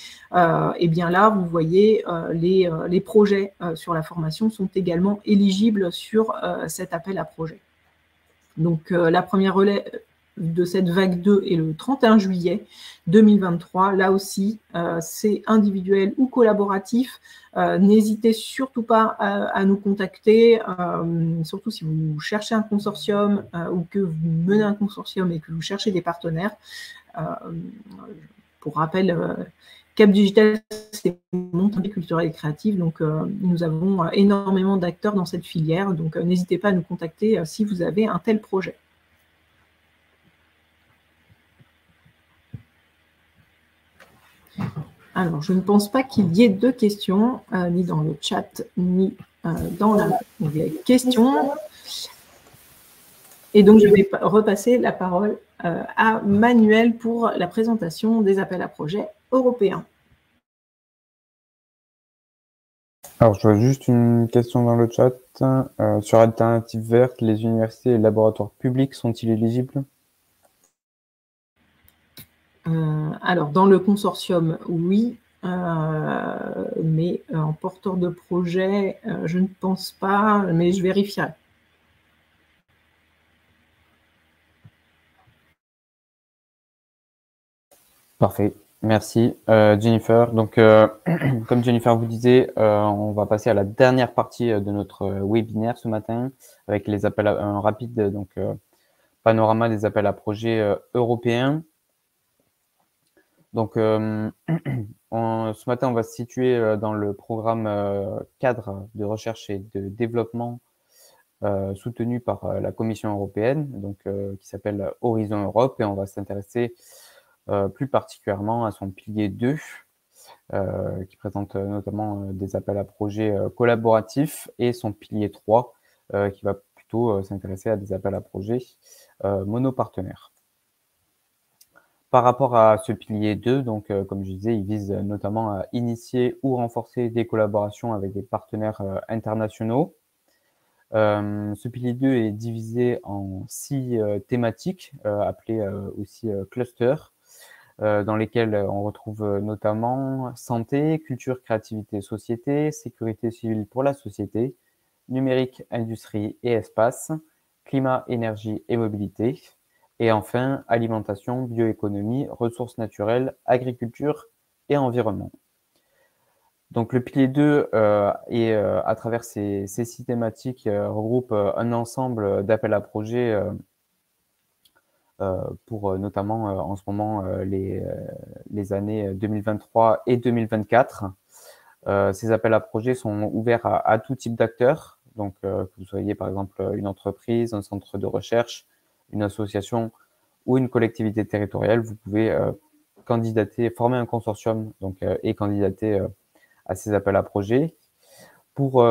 Et bien là, vous voyez, les projets sur la formation sont également éligibles sur cet appel à projet. Donc, la première relais de cette vague 2 est le 31 juillet 2023. Là aussi, c'est individuel ou collaboratif. N'hésitez surtout pas à nous contacter, surtout si vous cherchez un consortium ou que vous menez un consortium et que vous cherchez des partenaires. Pour rappel, Cap Digital, c'est Montagne culturelle et créative, donc nous avons énormément d'acteurs dans cette filière, donc n'hésitez pas à nous contacter si vous avez un tel projet. Alors, je ne pense pas qu'il y ait de questions, ni dans le chat, ni dans l'onglet questions. Et donc, je vais repasser la parole à Manuel pour la présentation des appels à projets européens. Alors, je vois juste une question dans le chat. Sur Alternative Verte, les universités et les laboratoires publics sont-ils éligibles? Alors, dans le consortium, oui, mais en porteur de projet, je ne pense pas, mais je vérifierai. Parfait, merci Jennifer. Donc, comme Jennifer vous disait, on va passer à la dernière partie de notre webinaire ce matin avec les appels rapides, donc panorama des appels à projets européens. Donc, ce matin, on va se situer dans le programme cadre de recherche et de développement soutenu par la Commission européenne, donc qui s'appelle Horizon Europe, et on va s'intéresser plus particulièrement à son pilier 2, qui présente notamment des appels à projets collaboratifs, et son pilier 3, qui va plutôt s'intéresser à des appels à projets monopartenaires. Par rapport à ce pilier 2, donc comme je disais, il vise notamment à initier ou renforcer des collaborations avec des partenaires internationaux. Ce pilier 2 est divisé en 6 thématiques, appelées aussi clusters, dans lesquelles on retrouve notamment santé, culture, créativité, société, sécurité civile pour la société, numérique, industrie et espace, climat, énergie et mobilité, et enfin alimentation, bioéconomie, ressources naturelles, agriculture et environnement. Donc le pilier 2 à travers ces 6 thématiques, regroupe un ensemble d'appels à projets pour notamment en ce moment les années 2023 et 2024. Ces appels à projets sont ouverts à tout type d'acteurs, donc que vous soyez par exemple une entreprise, un centre de recherche, une association ou une collectivité territoriale, vous pouvez candidater, former un consortium donc, et candidater à ces appels à projets. Pour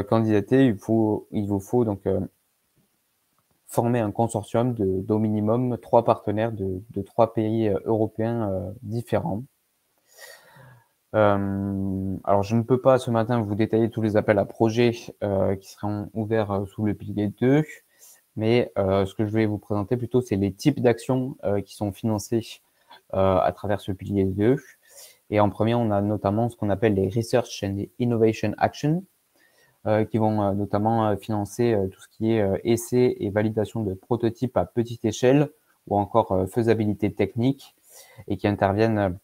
candidater, il vous faut donc former un consortium d'au minimum 3 partenaires de 3 pays européens différents. Alors, je ne peux pas ce matin vous détailler tous les appels à projets qui seront ouverts sous le pilier 2, mais ce que je vais vous présenter plutôt, c'est les types d'actions qui sont financées à travers ce pilier 2. Et en premier, on a notamment ce qu'on appelle les Research and Innovation Action, qui vont notamment financer tout ce qui est essais et validation de prototypes à petite échelle ou encore faisabilité technique et qui interviennent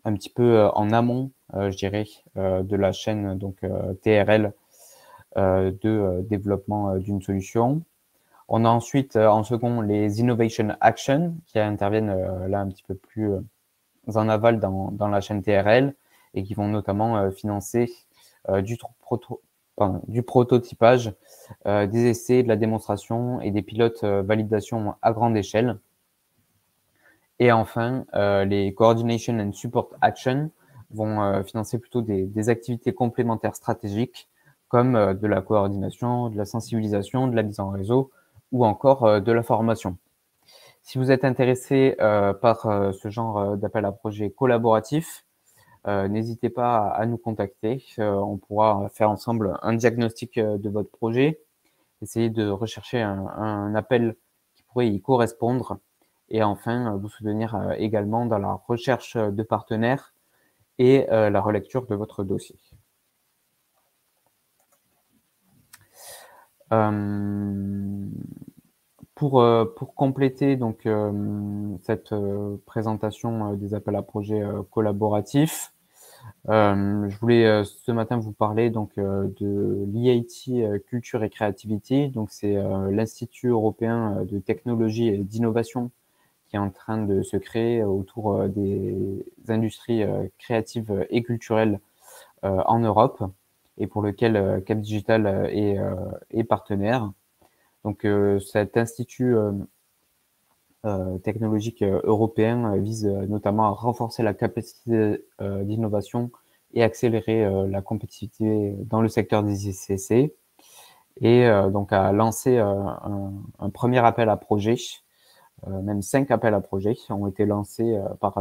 un petit peu en amont, je dirais, de la chaîne donc TRL de développement d'une solution. On a ensuite en second les Innovation Action qui interviennent là un petit peu plus en aval dans la chaîne TRL et qui vont notamment financer du prototypage, des essais, de la démonstration et des pilotes validation à grande échelle. Et enfin, les Coordination and Support Action vont financer plutôt des activités complémentaires stratégiques comme de la coordination, de la sensibilisation, de la mise en réseau ou encore de la formation. Si vous êtes intéressé par ce genre d'appel à projet collaboratif, n'hésitez pas à nous contacter. On pourra faire ensemble un diagnostic de votre projet, essayer de rechercher un appel qui pourrait y correspondre et enfin vous soutenir également dans la recherche de partenaires et la relecture de votre dossier. Pour compléter donc cette présentation des appels à projets collaboratifs, je voulais ce matin vous parler donc de l'EIT Culture et Créativité. Donc c'est l'Institut européen de technologie et d'innovation qui est en train de se créer autour des industries créatives et culturelles en Europe et pour lequel Cap Digital est partenaire. Donc cet institut technologique européen vise notamment à renforcer la capacité d'innovation et accélérer la compétitivité dans le secteur des ICC et donc à lancer un premier appel à projet. Même 5 appels à projets qui ont été lancés par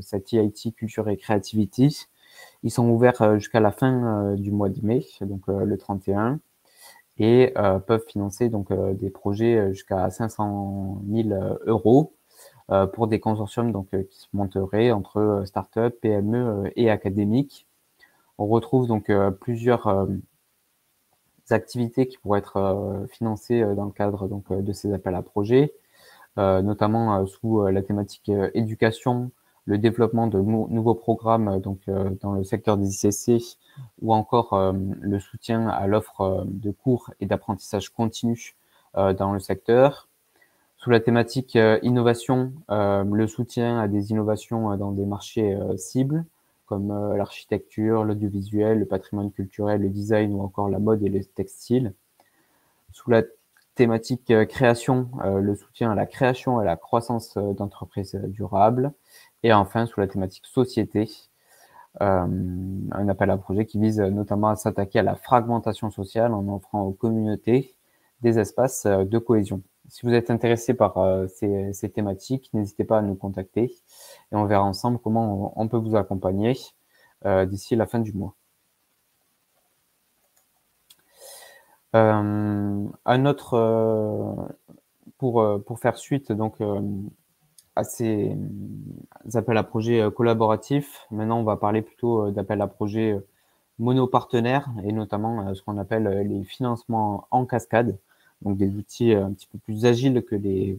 cette EIT Culture et Creativity. Ils sont ouverts jusqu'à la fin du mois de mai, donc le 31, et peuvent financer donc des projets jusqu'à 500 000 euros pour des consortiums donc qui se monteraient entre start-up, PME et académiques. On retrouve donc plusieurs activités qui pourraient être financées dans le cadre donc de ces appels à projets. Notamment sous la thématique éducation, le développement de nouveaux programmes donc dans le secteur des ICC ou encore le soutien à l'offre de cours et d'apprentissage continu dans le secteur. Sous la thématique innovation, le soutien à des innovations dans des marchés cibles comme l'architecture, l'audiovisuel, le patrimoine culturel, le design ou encore la mode et les textiles. Sous la thématique création, le soutien à la création et à la croissance d'entreprises durables. Et enfin, sous la thématique société, un appel à projet qui vise notamment à s'attaquer à la fragmentation sociale en offrant aux communautés des espaces de cohésion. Si vous êtes intéressé par ces thématiques, n'hésitez pas à nous contacter et on verra ensemble comment on peut vous accompagner d'ici la fin du mois. Un autre, pour faire suite donc à ces appels à projets collaboratifs, maintenant on va parler plutôt d'appels à projets monopartenaires et notamment ce qu'on appelle les financements en cascade, donc des outils un petit peu plus agiles que les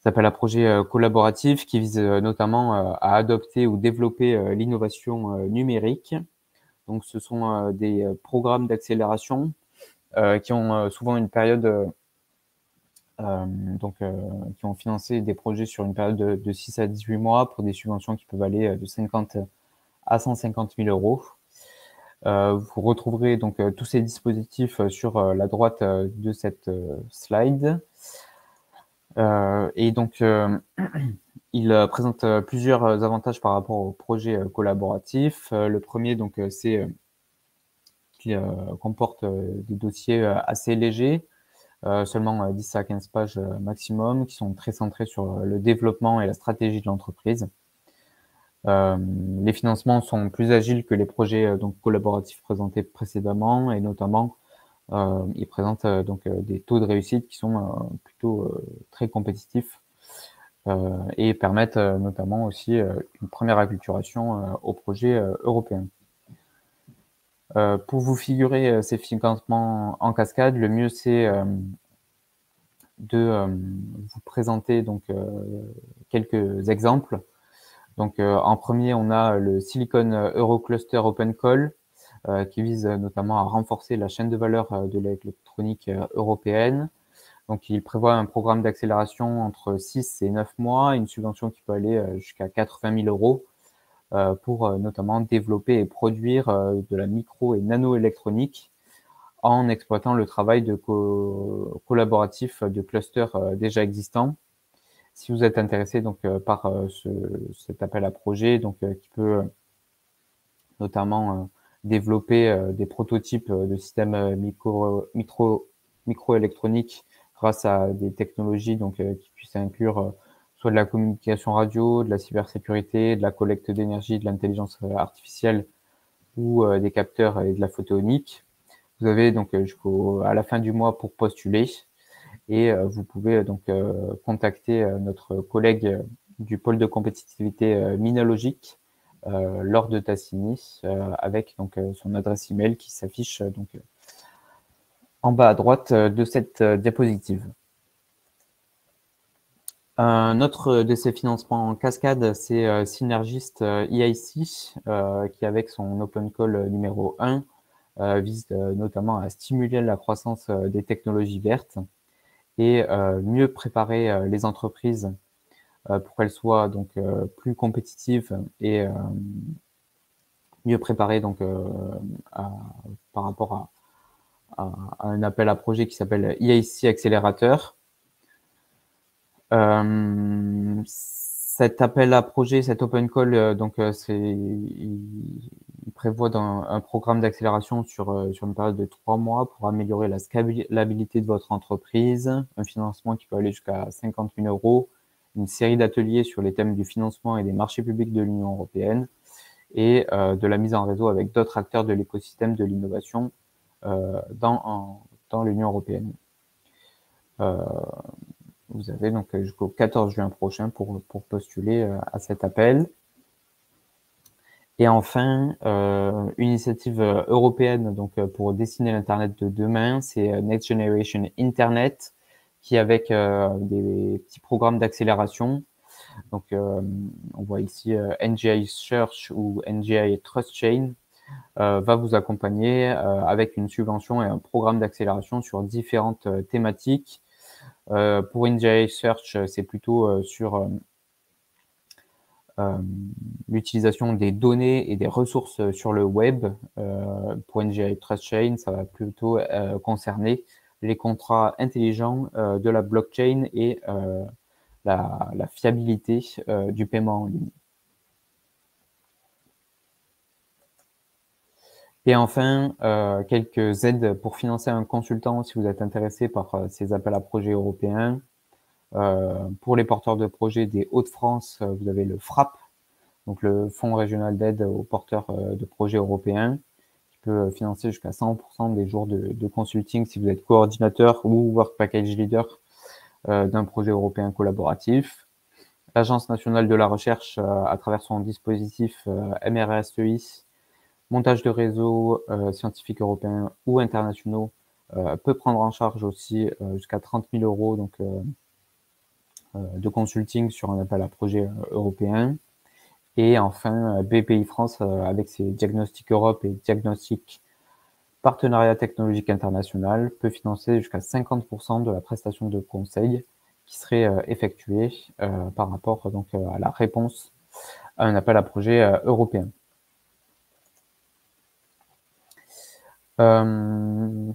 appels à projets collaboratifs qui visent notamment à adopter ou développer l'innovation numérique. Donc ce sont des programmes d'accélération qui ont souvent une période qui ont financé des projets sur une période de 6 à 18 mois pour des subventions qui peuvent aller de 50 à 150 000 euros. Vous retrouverez donc tous ces dispositifs sur la droite de cette slide. Et donc, il présente plusieurs avantages par rapport au projet collaboratif. Le premier, donc, c'est qu'il comporte des dossiers assez légers, seulement 10 à 15 pages maximum, qui sont très centrés sur le développement et la stratégie de l'entreprise. Les financements sont plus agiles que les projets donc collaboratifs présentés précédemment et notamment ils présentent donc des taux de réussite qui sont plutôt très compétitifs et permettent notamment aussi une première acculturation au projet européen. Pour vous figurer ces financements en cascade, le mieux c'est de vous présenter donc quelques exemples. Donc en premier, on a le Silicon Eurocluster Open Call qui vise notamment à renforcer la chaîne de valeur de l'électronique européenne. Donc, il prévoit un programme d'accélération entre 6 et 9 mois, une subvention qui peut aller jusqu'à 80 000 euros pour notamment développer et produire de la micro- et nanoélectronique en exploitant le travail de collaboratif de clusters déjà existants. Si vous êtes intéressé donc par cet appel à projet, donc qui peut notamment développer des prototypes de systèmes microélectroniques grâce à des technologies donc qui puissent inclure soit de la communication radio, de la cybersécurité, de la collecte d'énergie, de l'intelligence artificielle ou des capteurs et de la photonique. Vous avez donc jusqu'à la fin du mois pour postuler et vous pouvez donc contacter notre collègue du pôle de compétitivité minologique Laure de Tassigny avec donc son adresse email qui s'affiche donc en bas à droite de cette diapositive. Un autre de ces financements en cascade, c'est Synergist EIC, qui avec son Open Call numéro 1 vise notamment à stimuler la croissance des technologies vertes et mieux préparer les entreprises pour qu'elles soient donc plus compétitives et mieux préparées donc par rapport à un appel à projet qui s'appelle EIC Accélérateur. Cet appel à projet, cet open call, donc il prévoit un programme d'accélération sur une période de 3 mois pour améliorer la scalabilité de votre entreprise, un financement qui peut aller jusqu'à 50 000 euros, une série d'ateliers sur les thèmes du financement et des marchés publics de l'Union européenne et de la mise en réseau avec d'autres acteurs de l'écosystème de l'innovation dans l'Union européenne. Vous avez donc jusqu'au 14 juin prochain pour postuler à cet appel. Et enfin, une initiative européenne donc pour dessiner l'Internet de demain, c'est Next Generation Internet, qui avec des petits programmes d'accélération. Donc, on voit ici NGI Search ou NGI Trust Chain va vous accompagner avec une subvention et un programme d'accélération sur différentes thématiques. Pour NGI Search, c'est plutôt sur l'utilisation des données et des ressources sur le web. Pour NGI Trust Chain, ça va plutôt concerner les contrats intelligents de la blockchain et la fiabilité du paiement en ligne. Et enfin, quelques aides pour financer un consultant si vous êtes intéressé par ces appels à projets européens. Pour les porteurs de projets des Hauts-de-France, vous avez le FRAP, donc le Fonds régional d'aide aux porteurs de projets européens, qui peut financer jusqu'à 100% des jours de consulting si vous êtes coordinateur ou Work Package Leader d'un projet européen collaboratif. L'Agence nationale de la recherche, à travers son dispositif MRSEI, montage de réseaux scientifiques européens ou internationaux, peut prendre en charge aussi jusqu'à 30 000 euros donc, de consulting sur un appel à projet européen. Et enfin, BPI France, avec ses Diagnostics Europe et Diagnostics Partenariat technologique international, peut financer jusqu'à 50% de la prestation de conseil qui serait effectuée par rapport donc, à la réponse à un appel à projet européen.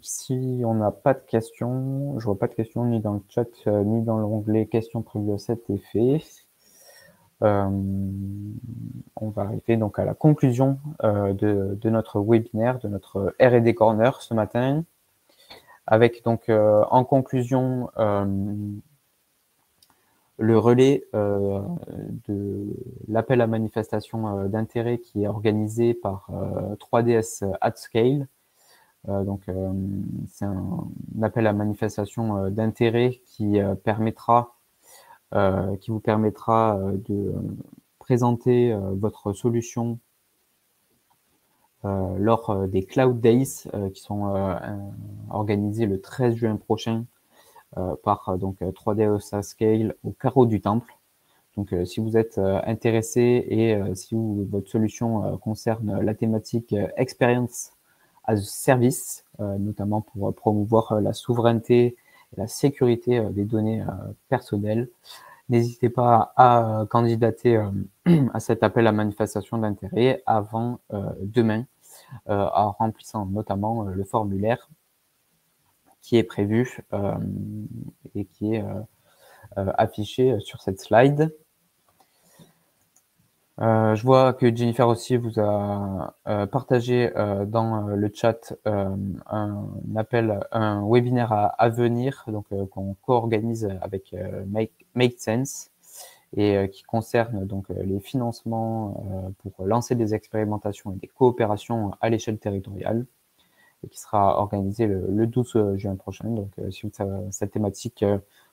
Si on n'a pas de questions, je vois pas de questions ni dans le chat ni dans l'onglet questions prévues à cet effet. On va arriver donc à la conclusion de notre webinaire, de notre R&D Corner ce matin, avec donc en conclusion le relais de l'appel à manifestation d'intérêt qui est organisé par 3DS at Scale. Donc, c'est un appel à manifestation d'intérêt qui vous permettra de présenter votre solution lors des Cloud Days qui sont organisés le 13 juin prochain par donc 3DS at Scale au Carreau du Temple. Donc, si vous êtes intéressé et si votre solution concerne la thématique Experience as a Service, notamment pour promouvoir la souveraineté et la sécurité des données personnelles, n'hésitez pas à candidater à cet appel à manifestation d'intérêt avant demain, en remplissant notamment le formulaire qui est prévu et qui est affiché sur cette slide. Je vois que Jennifer aussi vous a partagé dans le chat un webinaire à venir, donc qu'on co-organise avec Make Sense et qui concerne donc les financements pour lancer des expérimentations et des coopérations à l'échelle territoriale et qui sera organisé le 12 juin prochain. Donc si cette thématique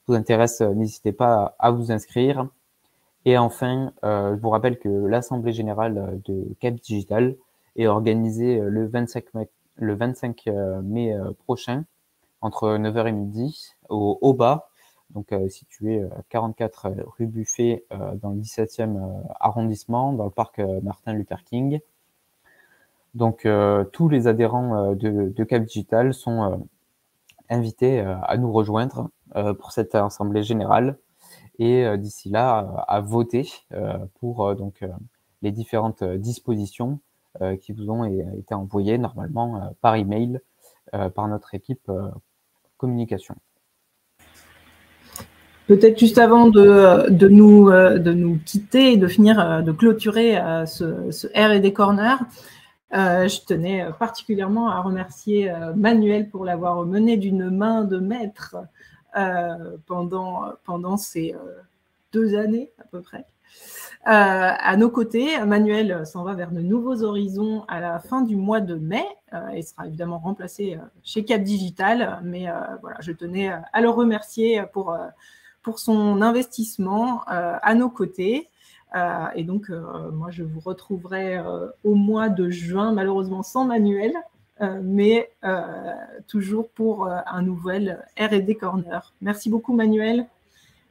vous intéresse, n'hésitez pas à vous inscrire. Et enfin, je vous rappelle que l'Assemblée générale de Cap Digital est organisée le 25 mai prochain, entre 9h et midi, au Aubat, donc situé à 44 rue Buffet, dans le 17e arrondissement, dans le parc Martin Luther King. Donc, tous les adhérents de Cap Digital sont invités à nous rejoindre pour cette Assemblée générale. Et d'ici là, à voter pour donc les différentes dispositions qui vous ont été envoyées normalement par email par notre équipe communication. Peut-être juste avant de nous quitter et de finir, de clôturer ce R&D Corner, je tenais particulièrement à remercier Manuel pour l'avoir mené d'une main de maître pendant ces 2 années à peu près. À nos côtés, Manuel s'en va vers de nouveaux horizons à la fin du mois de mai et sera évidemment remplacé chez Cap Digital, mais voilà, je tenais à le remercier pour son investissement à nos côtés. Et donc, moi, je vous retrouverai au mois de juin, malheureusement sans Manuel, mais toujours pour un nouvel R&D Corner. Merci beaucoup, Manuel,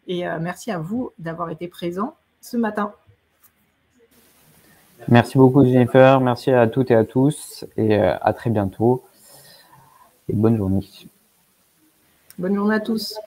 et merci à vous d'avoir été présent ce matin. Merci beaucoup, Jennifer. Merci à toutes et à tous, et à très bientôt. Et bonne journée. Bonne journée à tous.